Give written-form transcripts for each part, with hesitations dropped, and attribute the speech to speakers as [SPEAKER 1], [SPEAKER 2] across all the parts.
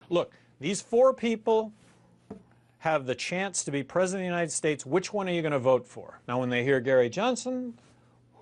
[SPEAKER 1] Look, these four people have the chance to be president of the United States. Which one are you going to vote for? Now, when they hear Gary Johnson,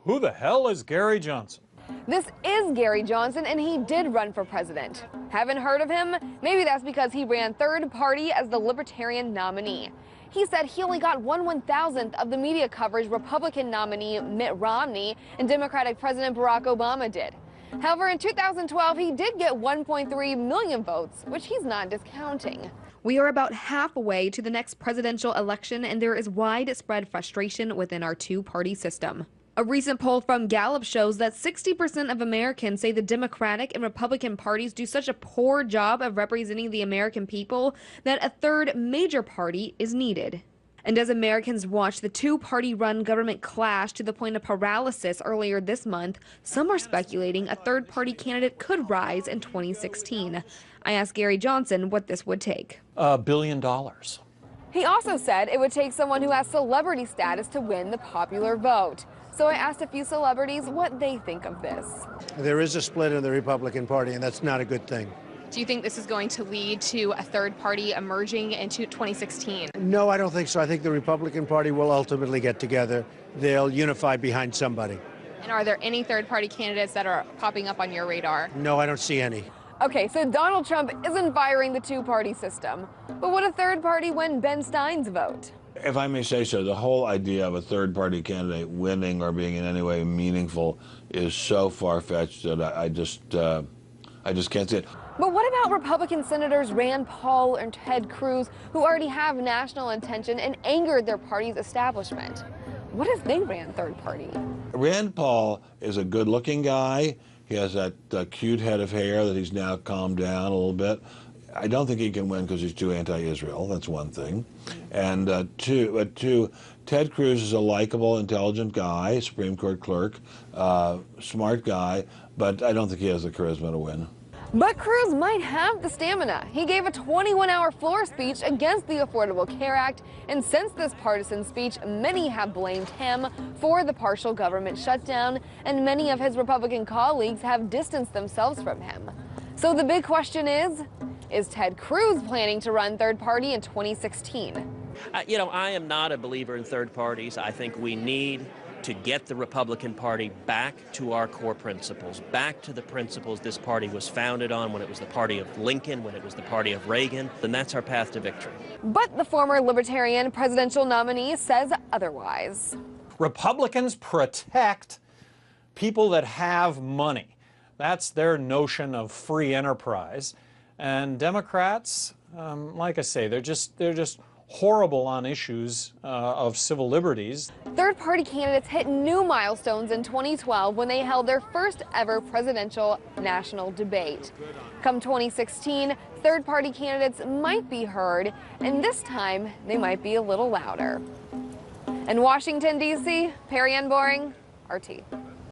[SPEAKER 1] who the hell is Gary Johnson?
[SPEAKER 2] This is Gary Johnson, and he did run for president. Haven't heard of him? Maybe that's because he ran third party as the Libertarian nominee. He said he only got 1/1000th of the media coverage Republican nominee Mitt Romney and Democratic President Barack Obama did. However, in 2012, he did get 1.3 million votes, which he's not discounting. We are about halfway to the next presidential election, and there is widespread frustration within our two-party system. A recent poll from Gallup shows that 60% of Americans say the Democratic and Republican parties do such a poor job of representing the American people that a third major party is needed. And as Americans watch the two-party run government clash to the point of paralysis earlier this month, some are speculating a third-party candidate could rise in 2016. I asked Gary Johnson what this would take.
[SPEAKER 1] $1 billion.
[SPEAKER 2] He also said it would take someone who has celebrity status to win the popular vote. So I asked a few celebrities what they think of this.
[SPEAKER 3] There is a split in the Republican Party, and that's not a good thing.
[SPEAKER 4] Do you think this is going to lead to a third party emerging into 2016?
[SPEAKER 3] No, I don't think so. I think the Republican Party will ultimately get together. They'll unify behind somebody.
[SPEAKER 4] And are there any third party candidates that are popping up on your radar?
[SPEAKER 3] No, I don't see any.
[SPEAKER 2] Okay, so Donald Trump isn't firing the two-party system. But would a third party win Ben Stein's vote?
[SPEAKER 5] If I may say so, the whole idea of a third-party candidate winning or being in any way meaningful is so far-fetched that I just can't see it.
[SPEAKER 2] But what about Republican Senators Rand Paul and Ted Cruz, who already have national attention and angered their party's establishment? What if they ran third party?
[SPEAKER 5] Rand Paul is a good-looking guy. He has that cute head of hair that he's now calmed down a little bit. I don't think he can win because he's too anti-Israel. That's one thing. And two, Ted Cruz is a likable, intelligent guy, Supreme Court clerk, smart guy, but I don't think he has the charisma to win.
[SPEAKER 2] But Cruz might have the stamina. He gave a 21-hour floor speech against the Affordable Care Act, and since this partisan speech, many have blamed him for the partial government shutdown, and many of his Republican colleagues have distanced themselves from him. So the big question is Ted Cruz planning to run third party in 2016?
[SPEAKER 6] I am not a believer in third parties. I think we need to get the Republican Party back to our core principles, back to the principles this party was founded on when it was the party of Lincoln, when it was the party of Reagan, and that's our path to victory. But the former Libertarian presidential nominee says otherwise.
[SPEAKER 1] Republicans protect people that have money. That's their notion of free enterprise. And Democrats, like I say, they're just horrible on issues of civil liberties.
[SPEAKER 2] Third-party candidates hit new milestones in 2012 when they held their first ever presidential national debate. Come 2016, third-party candidates might be heard, and this time they might be a little louder. In Washington, D.C., Perry Ann Boring, RT.